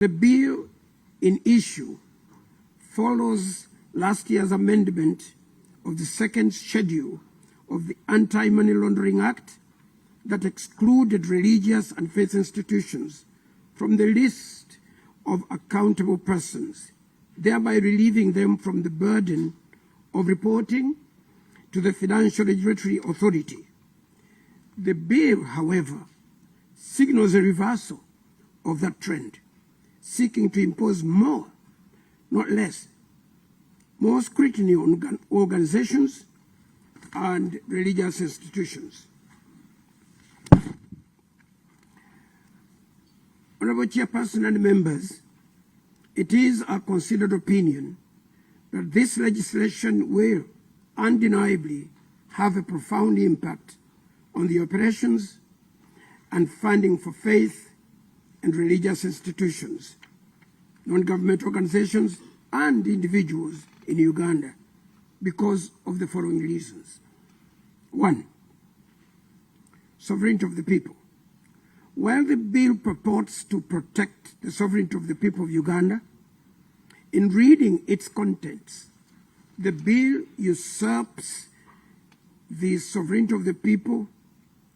The bill in issue follows last year's amendment of the second schedule of the Anti-Money Laundering Act that excluded religious and faith institutions from the list of accountable persons, thereby relieving them from the burden of reporting to the Financial Regulatory Authority. The bill, however, signals a reversal of that trend, seeking to impose more, not less, more scrutiny on organizations and religious institutions. Honorable Chairperson and members, it is our considered opinion that this legislation will undeniably have a profound impact on the operations and funding for faith and religious institutions, non-government organizations, and individuals in Uganda because of the following reasons. 1. Sovereignty of the people. While the bill purports to protect the sovereignty of the people of Uganda, in reading its contents, the bill usurps the sovereignty of the people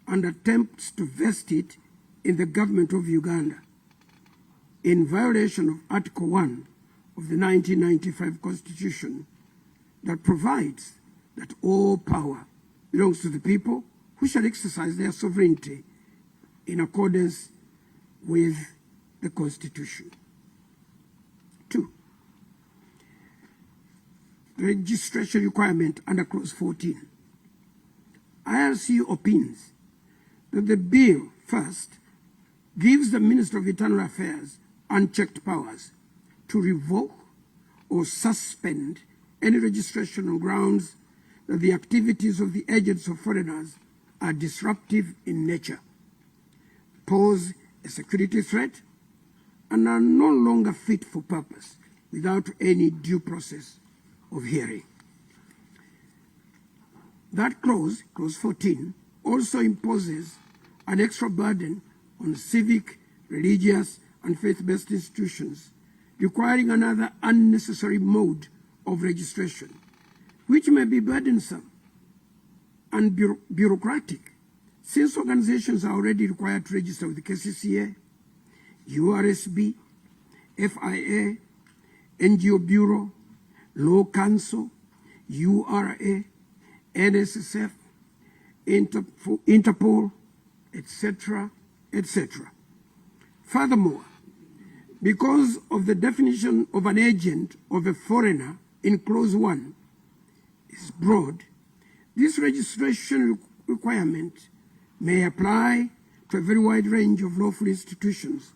and attempts to vest it in the government of Uganda, in violation of Article 1 of the 1995 Constitution that provides that all power belongs to the people who shall exercise their sovereignty in accordance with the Constitution. 2. The registration requirement under Clause 14. IRC opines that the bill, first, gives the Minister of Internal Affairs unchecked powers to revoke or suspend any registration on grounds that the activities of the agents of foreigners are disruptive in nature, pose a security threat, and are no longer fit for purpose without any due process of hearing. That clause, Clause 14, also imposes an extra burden on civic, religious, and faith-based institutions, requiring another unnecessary mode of registration, which may be burdensome and bureaucratic, since organizations are already required to register with the KCCA, URSB, FIA, NGO Bureau, Law Council, URA, NSSF, Interpol, etc., etc. Furthermore, because of the definition of an agent of a foreigner in Clause 1 is broad, this registration requirement may apply to a very wide range of lawful institutions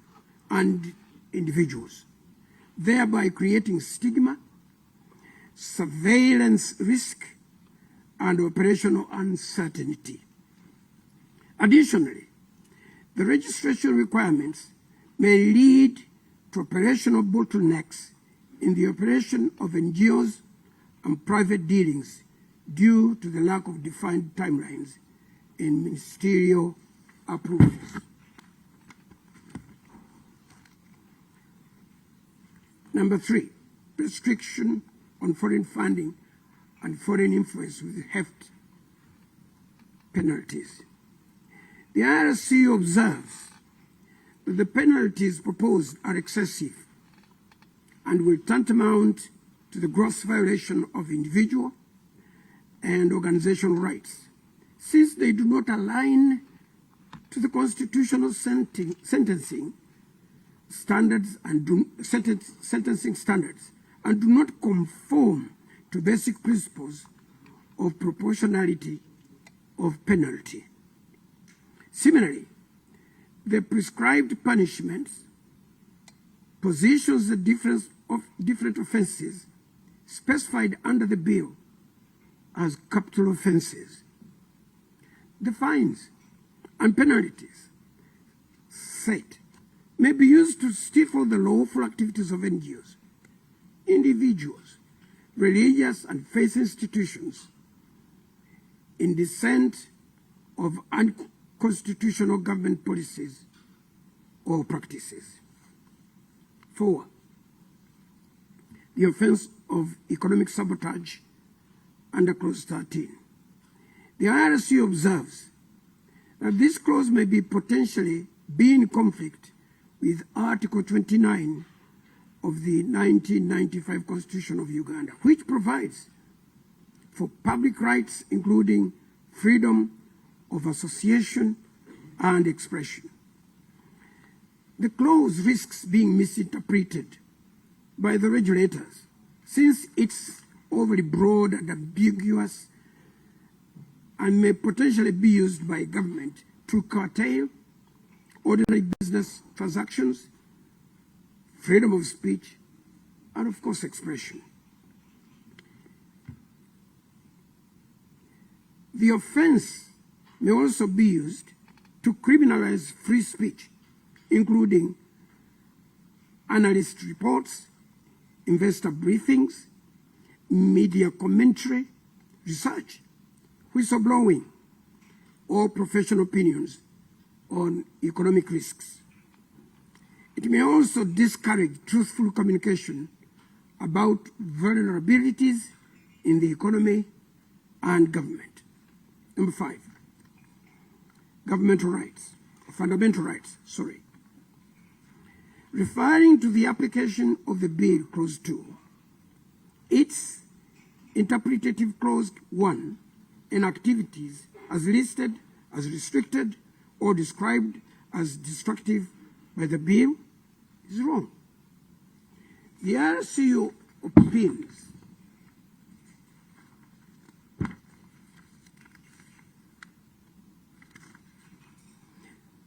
and individuals, thereby creating stigma, surveillance risk, and operational uncertainty. Additionally, the registration requirements may lead to operational bottlenecks in the operation of NGOs and private dealings due to the lack of defined timelines in ministerial approvals. Number 3, restriction on foreign funding and foreign influence with heft penalties. The IRC observes that the penalties proposed are excessive and will tantamount to the gross violation of individual and organizational rights, since they do not align to the constitutional sentencing standards and sentencing standards and do not conform to basic principles of proportionality of penalty. Similarly, the prescribed punishments positions the difference of different offenses specified under the bill as capital offenses. The fines and penalties set may be used to stifle the lawful activities of NGOs, individuals, religious and faith institutions in dissent of unconstitutional government policies or practices. 4. The offense of economic sabotage under Clause 13. The IRC observes that this clause may be potentially be in conflict with Article 29 of the 1995 Constitution of Uganda, which provides for public rights including freedom of association and expression. The clause risks being misinterpreted by the regulators since it's overly broad and ambiguous and may potentially be used by government to curtail ordinary business transactions, freedom of speech, and of course expression. The offense may also be used to criminalize free speech, including analyst reports, investor briefings, media commentary, research, whistleblowing, or professional opinions on economic risks. It may also discourage truthful communication about vulnerabilities in the economy and government. Number 5, governmental rights, fundamental rights, Referring to the application of the bill, Clause 2, its interpretative Clause 1 and activities as listed, as restricted, or described as destructive by the bill is wrong. The RCU opines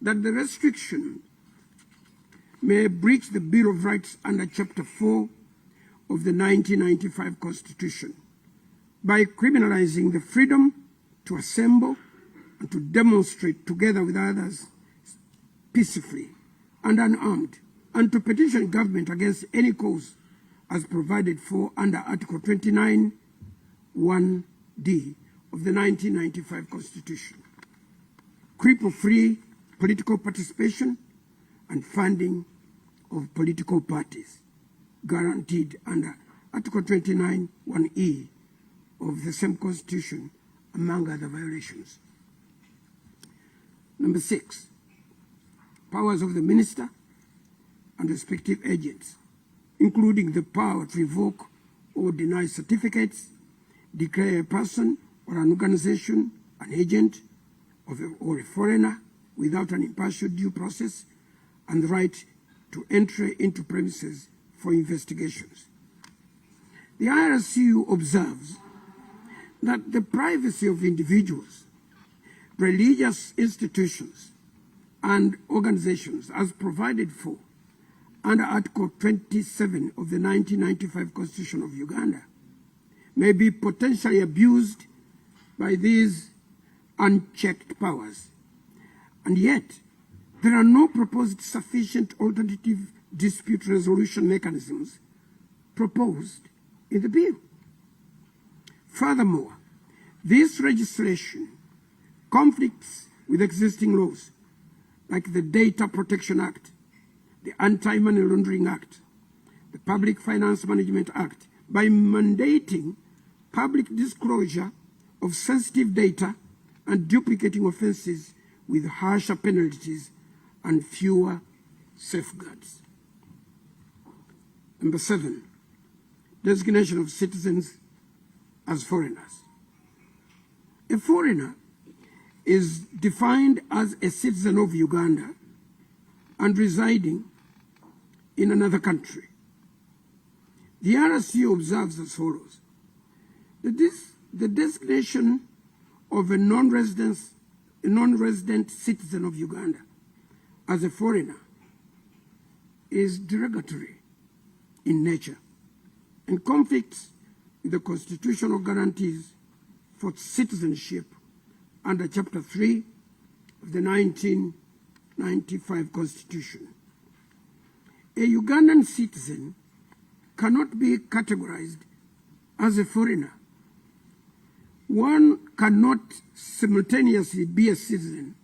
that the restriction may breach the Bill of Rights under Chapter 4 of the 1995 Constitution by criminalizing the freedom to assemble and to demonstrate together with others peacefully and unarmed, and to petition government against any cause as provided for under Article 29, 1D of the 1995 Constitution. Cripple free political participation and funding of political parties guaranteed under Article 29, 1E of the same Constitution, among other violations. Number 6, powers of the minister and respective agents, including the power to revoke or deny certificates, declare a person or an organization an agent or a foreigner without an impartial due process, and the right to entry into premises for investigations. The IRCU observes that the privacy of individuals, religious institutions, and organizations as provided for under Article 27 of the 1995 Constitution of Uganda may be potentially abused by these unchecked powers, and yet there are no proposed sufficient alternative dispute resolution mechanisms proposed in the bill. Furthermore, this legislation conflicts with existing laws like the Data Protection Act, the Anti-Money Laundering Act, the Public Finance Management Act, by mandating public disclosure of sensitive data and duplicating offenses with harsher penalties and fewer safeguards. Number 7, designation of citizens as foreigners. A foreigner is defined as a citizen of Uganda and residing in another country. The RSU observes as follows: the designation of a non-resident citizen of Uganda as a foreigner is derogatory in nature and conflicts with the constitutional guarantees for citizenship under Chapter 3 of the 1995 Constitution. A Ugandan citizen cannot be categorized as a foreigner. One cannot simultaneously be a citizen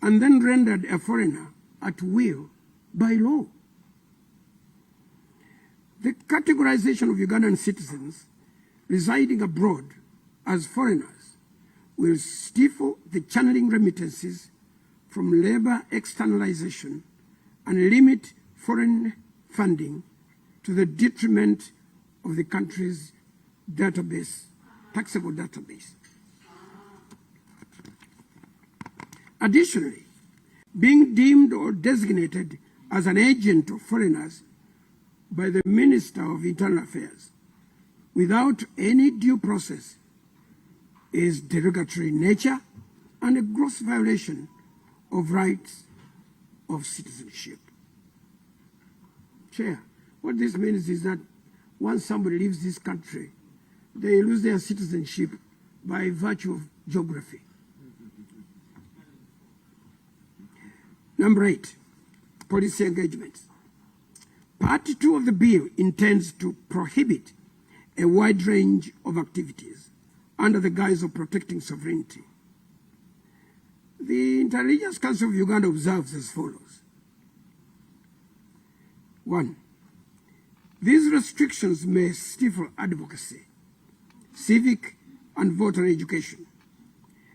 and then rendered a foreigner at will by law. The categorization of Ugandan citizens residing abroad as foreigners will stifle the channeling remittances from labor externalization and limit foreign funding to the detriment of the country's database, taxable database. Additionally, being deemed or designated as an agent of foreigners by the Minister of Internal Affairs without any due process is derogatory in nature and a gross violation of rights of citizenship. Chair, what this means is that once somebody leaves this country, they lose their citizenship by virtue of geography. Number 8, policy engagements. Part 2 of the bill intends to prohibit a wide range of activities under the guise of protecting sovereignty. The Inter-Religious Council of Uganda observes as follows. 1. These restrictions may stifle advocacy, civic and voter education,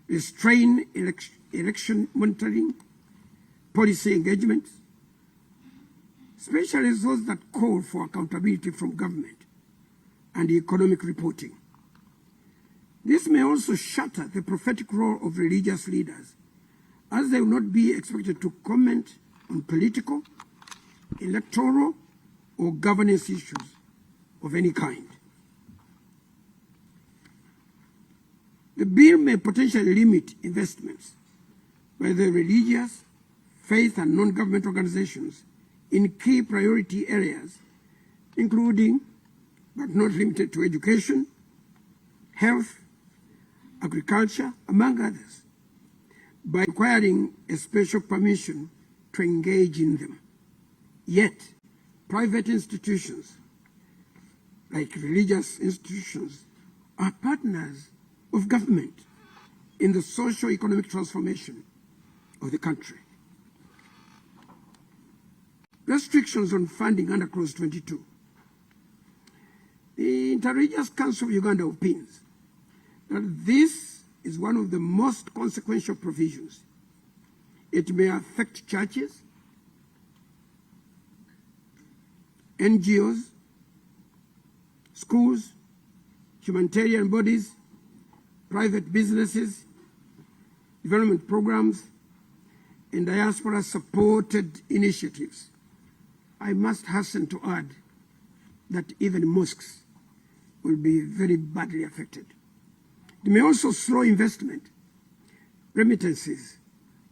restrain election monitoring, policy engagements, especially those that call for accountability from government and economic reporting. This may also shatter the prophetic role of religious leaders, as they will not be expected to comment on political, electoral, or governance issues of any kind. The bill may potentially limit investments by the religious, faith, and non-government organizations in key priority areas, including, but not limited to, education, health, agriculture, among others, by requiring a special permission to engage in them. Yet, private institutions, like religious institutions, are partners of government in the socio-economic transformation of the country. Restrictions on funding under Clause 22. The Inter-Religious Council of Uganda opines that this is one of the most consequential provisions. It may affect churches, NGOs, schools, humanitarian bodies, private businesses, development programs, and diaspora-supported initiatives. I must hasten to add that even mosques will be very badly affected. It may also slow investment, remittances,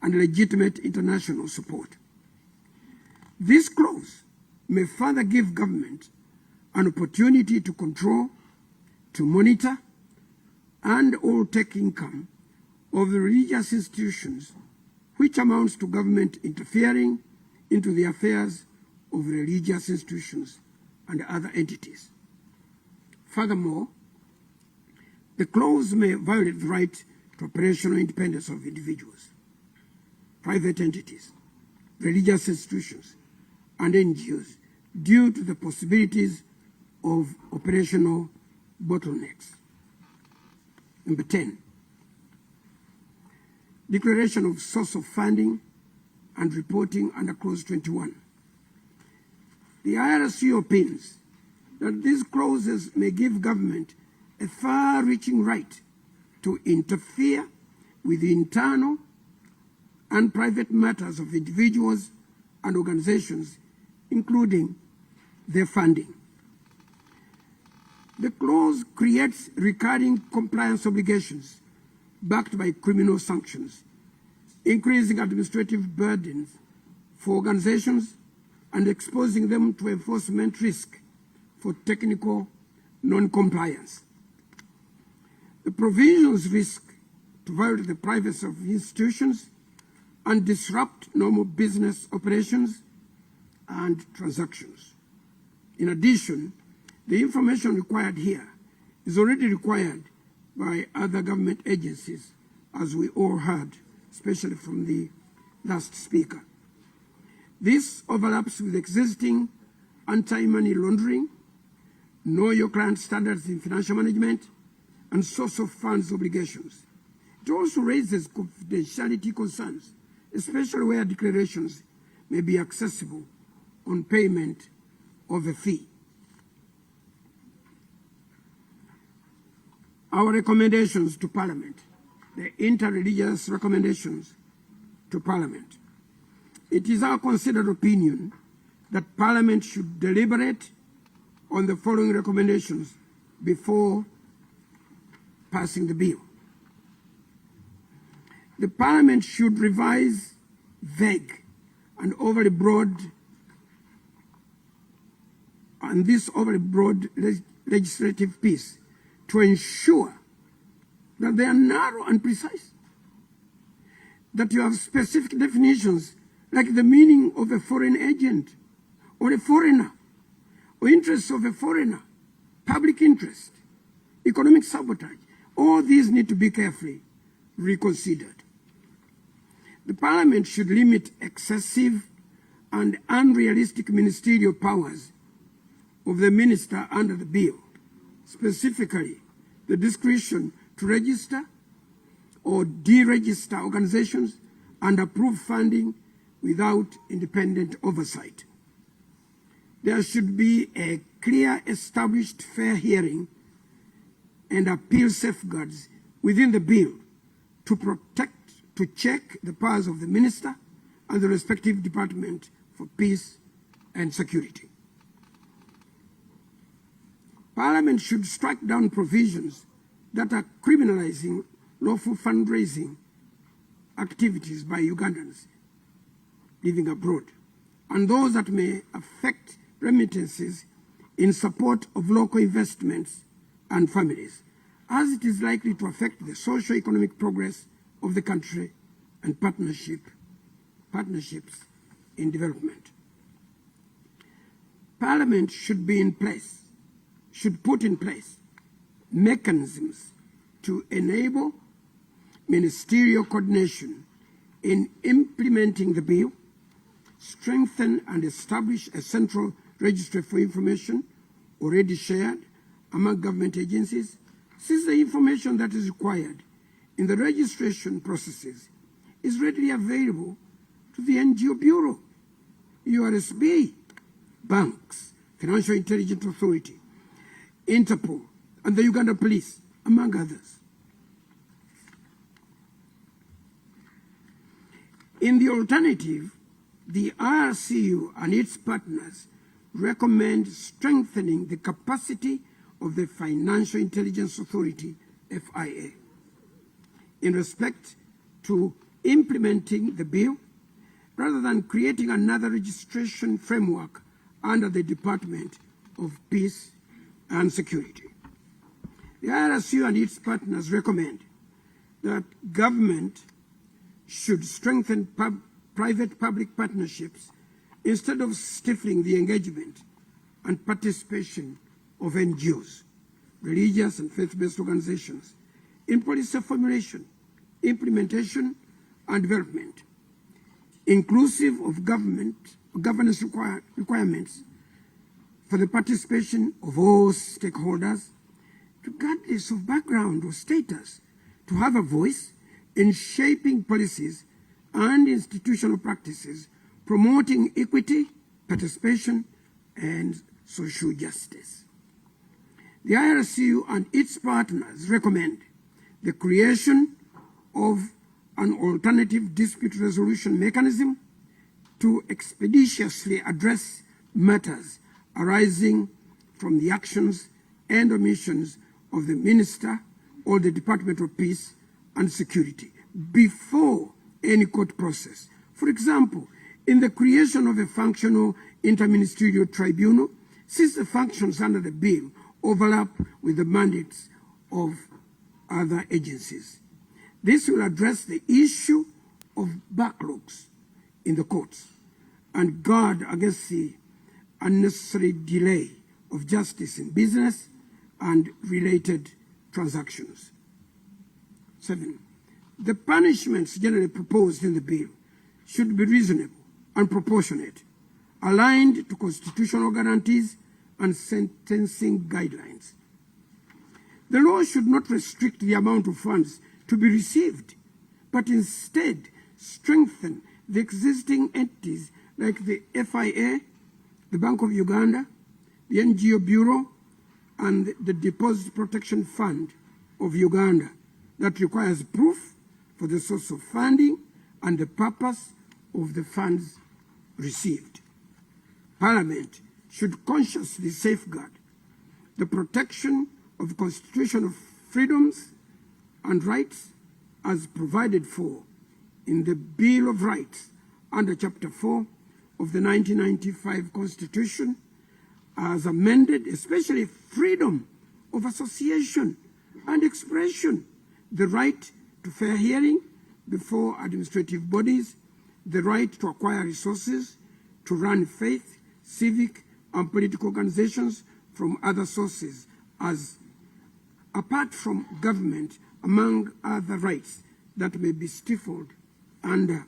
and legitimate international support. This clause may further give government an opportunity to control, to monitor, and or take income of the religious institutions, which amounts to government interfering into the affairs of religious institutions and other entities. Furthermore, the clause may violate the right to operational independence of individuals, private entities, religious institutions, and NGOs due to the possibilities of operational bottlenecks. Number 10, declaration of source of funding and reporting under Clause 21. The IRSU opines that these clauses may give government a far-reaching right to interfere with the internal and private matters of individuals and organizations, including their funding. The clause creates recurring compliance obligations backed by criminal sanctions, increasing administrative burdens for organizations and exposing them to enforcement risk for technical non-compliance. The provisions risk to violate the privacy of institutions and disrupt normal business operations and transactions. In addition, the information required here is already required by other government agencies, as we all heard, especially from the last speaker. This overlaps with existing anti-money laundering know your client standards in financial management, and source of funds obligations. It also raises confidentiality concerns, especially where declarations may be accessible on payment of a fee. Our recommendations to Parliament, the interreligious recommendations to Parliament. It is our considered opinion that Parliament should deliberate on the following recommendations before passing the bill. The Parliament should revise vague and overly broad legislative piece to ensure that they are narrow and precise, that you have specific definitions like the meaning of a foreign agent or a foreigner, or interests of a foreigner, public interest, economic sabotage. All these need to be carefully reconsidered. The Parliament should limit excessive and unrealistic ministerial powers of the minister under the bill, specifically the discretion to register or deregister organizations and approve funding without independent oversight. There should be a clear, established, fair hearing and appeal safeguards within the bill to check the powers of the minister and the respective Department for Peace and Security. Parliament should strike down provisions that are criminalizing lawful fundraising activities by Ugandans living abroad, and those that may affect remittances in support of local investments and families, as it is likely to affect the socio-economic progress of the country and partnerships in development. Parliament should put in place mechanisms to enable ministerial coordination in implementing the bill, strengthen and establish a central registry for information already shared among government agencies, since the information that is required in the registration processes is readily available to the NGO Bureau, URSB, banks, Financial Intelligence Authority, Interpol, and the Uganda Police, among others. In the alternative, the IRCU and its partners recommend strengthening the capacity of the Financial Intelligence Authority, FIA, in respect to implementing the bill, rather than creating another registration framework under the Department of Peace and Security. The IRCU and its partners recommend that government should strengthen private-public partnerships instead of stifling the engagement and participation of NGOs, religious and faith-based organizations, in policy formulation, implementation, and development, inclusive of governance requirements for the participation of all stakeholders, regardless of background or status, to have a voice in shaping policies and institutional practices, promoting equity, participation, and social justice. The IRCU and its partners recommend the creation of an alternative dispute resolution mechanism to expeditiously address matters arising from the actions and omissions of the minister or the Department of Peace and Security before any court process. For example, in the creation of a functional interministerial tribunal, since the functions under the bill overlap with the mandates of other agencies. This will address the issue of backlogs in the courts and guard against the unnecessary delay of justice in business and related transactions. 7. The punishments generally proposed in the bill should be reasonable and proportionate, aligned to constitutional guarantees and sentencing guidelines. The law should not restrict the amount of funds to be received, but instead strengthen the existing entities like the FIA, the Bank of Uganda, the NGO Bureau, and the Deposit Protection Fund of Uganda that requires proof for the source of funding and the purpose of the funds received. Parliament should consciously safeguard the protection of constitutional freedoms and rights as provided for in the Bill of Rights under Chapter 4 of the 1995 Constitution as amended, especially freedom of association and expression, the right to fair hearing before administrative bodies, the right to acquire resources, to run faith, civic, and political organizations from other sources as apart from government, among other rights that may be stifled under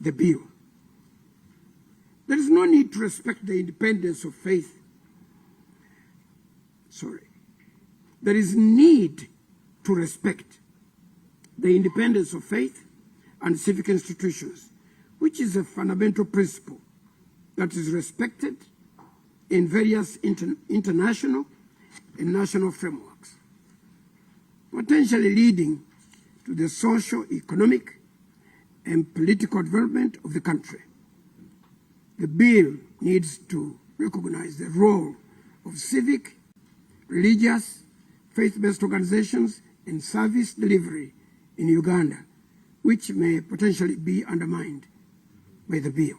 the bill. There is no need to respect the independence of faith. There is need to respect the independence of faith and civic institutions, which is a fundamental principle that is respected in various international and national frameworks, potentially leading to the social, economic, and political development of the country. The bill needs to recognize the role of civic, religious, faith-based organizations in service delivery in Uganda, which may potentially be undermined by the bill.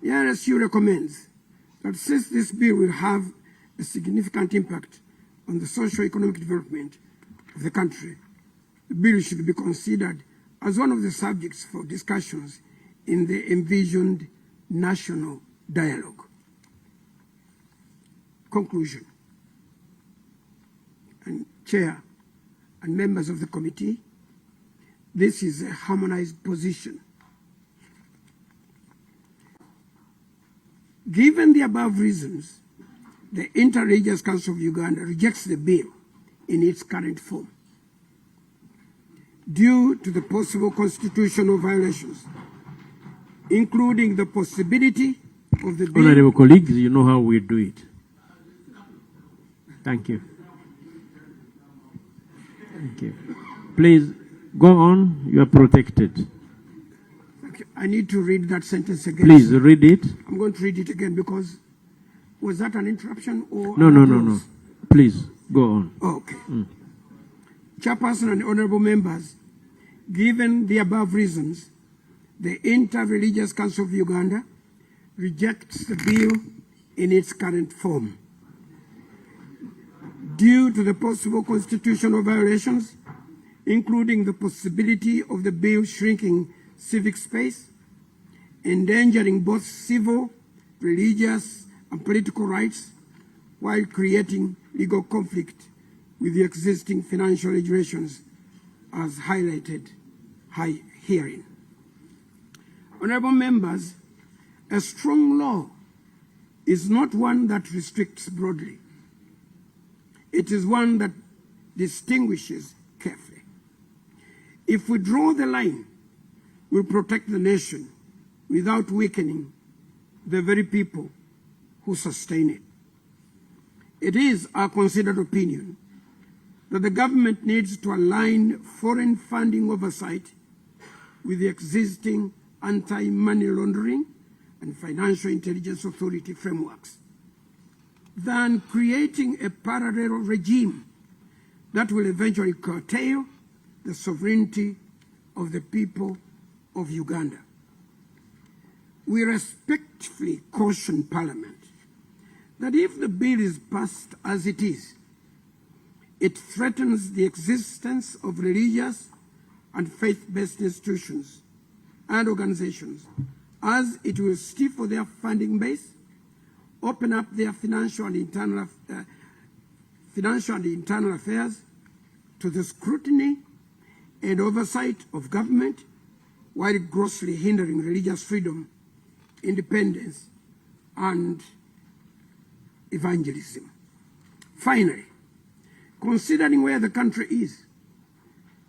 The RSU recommends that since this bill will have a significant impact on the socio-economic development of the country, the bill should be considered as one of the subjects for discussions in the envisioned national dialogue. Conclusion. And Chair and members of the committee, this is a harmonized position. Given the above reasons, the Inter-Religious Council of Uganda rejects the bill in its current form due to the possible constitutional violations, including the possibility of the bill. Honorable colleagues, you know how we do it. Thank you. Thank you. Please go on. You are protected. Okay. I need to read that sentence again. Please read it. I'm going to read it again because was that an interruption or no. Please go on. Okay. Chairperson and honorable members, given the above reasons, the Inter-Religious Council of Uganda rejects the bill in its current form. Due to the possible constitutional violations, including the possibility of the bill shrinking civic space, endangering both civil, religious, and political rights, while creating legal conflict with the existing financial regulations as highlighted herein. Honorable members, a strong law is not one that restricts broadly. It is one that distinguishes carefully. If we draw the line, we'll protect the nation without weakening the very people who sustain it. It is our considered opinion that the government needs to align foreign funding oversight with the existing anti-money laundering and financial intelligence authority frameworks, than creating a parallel regime that will eventually curtail the sovereignty of the people of Uganda. We respectfully caution Parliament that if the bill is passed as it is, it threatens the existence of religious and faith-based institutions and organizations, as it will stifle their funding base, open up their financial and internal affairs to the scrutiny and oversight of government, while grossly hindering religious freedom, independence, and evangelism. Finally, considering where the country is,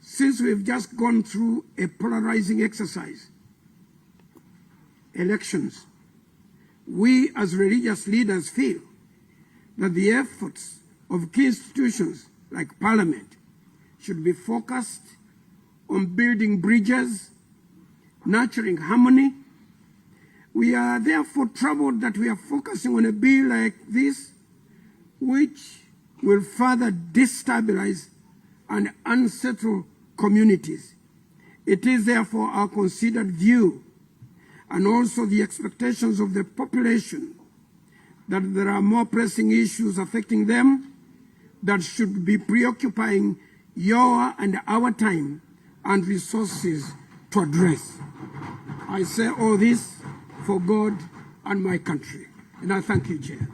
since we've just gone through a polarizing exercise, elections, we as religious leaders feel that the efforts of key institutions like Parliament should be focused on building bridges, nurturing harmony. We are therefore troubled that we are focusing on a bill like this, which will further destabilize and unsettle communities. It is therefore our considered view, and also the expectations of the population, that there are more pressing issues affecting them that should be preoccupying your and our time and resources to address. I say all this for God and my country. And I thank you, Chair.